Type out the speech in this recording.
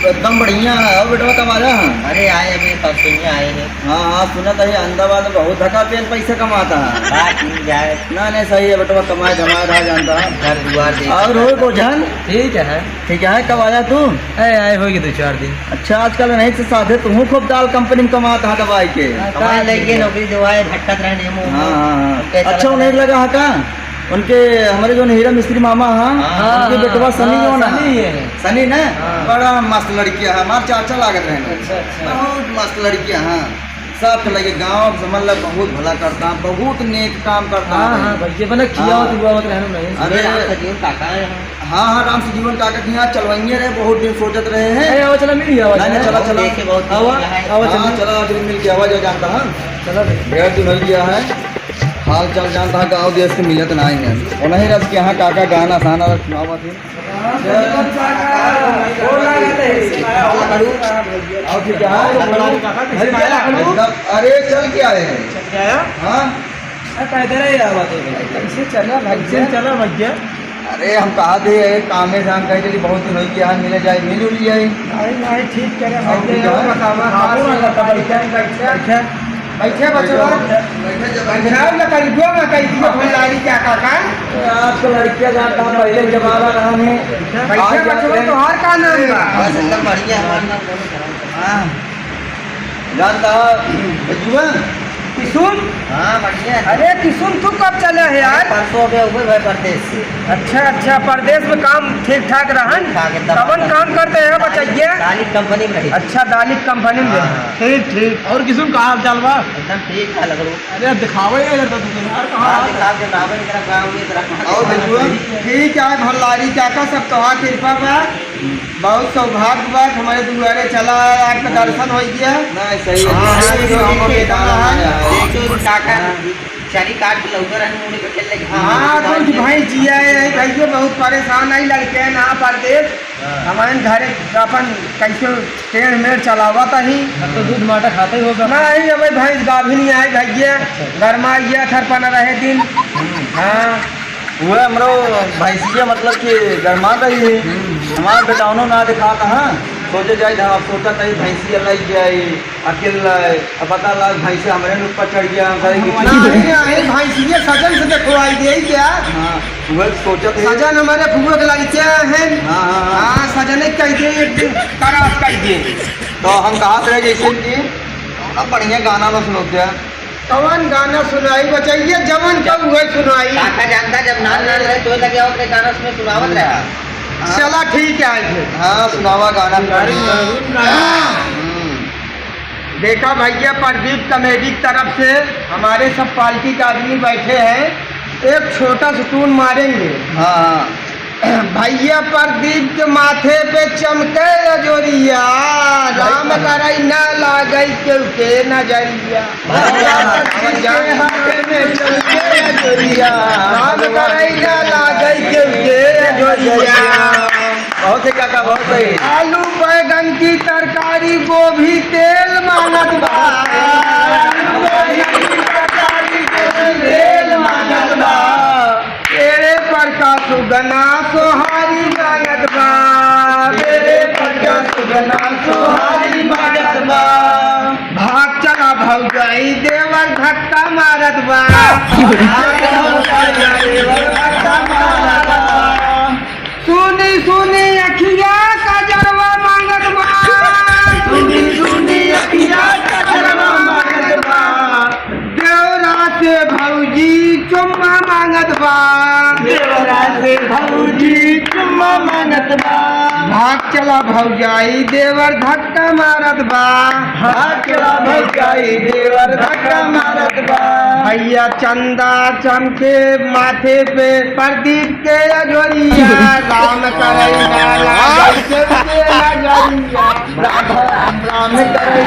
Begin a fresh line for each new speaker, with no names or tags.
एकदम बढ़िया है। और बेटवा कब आया?
अरे आए अभी परसों ही आए हैं।
हाँ सुना था ये अहमदाबाद में बहुत धक्का तेल पैसे कमाता है।
बात मिल जाए
ना नहीं सही है बेटवा, कमाए धमाए रहा जानता है।
घर दुआर देख।
और हो बोझन?
ठीक है।
ठीक है, कब आया तू?
आए होगी 2-4 दिन।
अच्छा, आजकल नहीं से साधे तुम खूब दाल कंपनी में कमाता है दवाई के।
कमाए लगे नौकरी दवाई भटकत रहे नेमो।
हाँ। अच्छा उन्हें लगा है का उनके हमारे जो हीरा मिस्त्री मामा हाँ उनके बेटवा सनी जो ना सनी ने बड़ा मस्त लड़की है। हमारे चाचा लागत रहे। बहुत मस्त लड़की है। हाँ सब लगे गाँव समझ लो बहुत भला करता है, बहुत नेक काम करता है। अरे हाँ हाँ राम से जीवन काका के यहाँ चलवाइए रहे, बहुत दिन सोचत रहे हैं।
चला मिल गया
चला चला
देखे बहुत
चला मिल के आवाज जानता है।
चला
डेढ़ दिन हो गया है, हाल चाल जानता है। गाँव देश के मिलत नहीं है और नहीं रस के यहाँ काका गाना साना सुनावा थे। अरे चल क्या है? हाँ
चला भैया।
अरे हम कहा थे कामे शाम कहे चलिए बहुत दिन हो गया है, मिले जाए मिल उल जाए।
नहीं ठीक करे
बैठे बच्चों आपको लड़कियाँ जानता हूँ पहले जमाना रहा है।
तोहार का नाम बा?
एकदम बढ़िया हमारा नाम बोलो
हाँ जानता जुआ
किशुन।
हाँ बढ़िया।
अरे किशुन तू कब चले है यार?
परसों अभी हुए भाई परदेश से।
अच्छा परदेश में काम ठीक ठाक रहन? कवन काम करते हैं बचैया?
दाली कंपनी में रही।
अच्छा दाली कंपनी में। ठीक। और किशुन कहाँ हाल चाल बा?
एकदम ठीक है लग रो।
अरे दिखावे यार
दिखा के नावे तेरा गाँव में तेरा
और जुआ
ठीक है भल्लारी काका सब तोहार कृपा बा, बहुत सौभाग्य बा हमारे दुआरे चला आपका दर्शन हो गया।
नहीं सही है।
काका शरी काट के लौकर मुड़ी पे खेल लगे।
हाँ तो भाई जिया है भैया बहुत परेशान नहीं लड़के हैं ना परदेश हमारे घरे अपन कैसे पेड़ मेड़ चलावा था ही तो दूध माटा खाते ही होगा। नहीं अभी भैंस गाभी नहीं आए भैया गरमा गया थर पना रहे दिन। हाँ
वो हमरो भैंसिया मतलब कि गरमा रही है। हमारा बेटानो ना दिखाता है, सोचे जाए हम सोचा कहीं भैंसिया लग जाए अकेला अब पता लग भैंसिया हमारे ऊपर चढ़ गया।
भैंसिया सजन से देखवाई दे क्या?
हाँ वो सोचा थे
सजन हमारे फुआ के लड़के हैं।
हाँ
सजन कह दे एक दिन करास कह दे।
तो हम कहा रहे जैसे कि अब बढ़िया गाना में सुनो क्या
कौन गाना सुनाई बचाइए जवन कब हुए सुनाई।
काका जानता जब नान रहे तो लगे और गाना उसमें सुनावत रहा।
चला ठीक है आज।
हाँ सुनावा गाना।
देखा भैया प्रदीप कॉमेडी की तरफ से हमारे सब पार्टी के आदमी बैठे हैं, एक छोटा सा टून मारेंगे।
हाँ
भैया प्रदीप के माथे पे चमके अजोरिया राम करई न लागई केहू के नजरिया। राम करई न लागई केहू के अजोरिया।
बहुत ही काका बहुत सही।
आलू बैगन की तरकारी गोभी तेल मांगत बा। तेल मांगत बा तेरे पर का सुगना सोहारी मांगत बा। तेरे पर का सुगना सोहारी मांगत बा। भाग चला भौजाई देवर धक्का मारत बा। सुनी अखिया का जरवा मांगत बा। सुनी अखिया का जरवा मांगत बा। देवरा से भौजी चुम्मा मांगत बा। देवरा से भौजी चुम्मा मांगत बा। भाग चला भौजाई देवर धक्का मारत बा। भाग चला भौजाई देवर धक्का मारत बा। भैया चंदा चमके माथे पे प्रदीप के अजोरिया राम करई ना लागई केहू के नजरिया। राम करई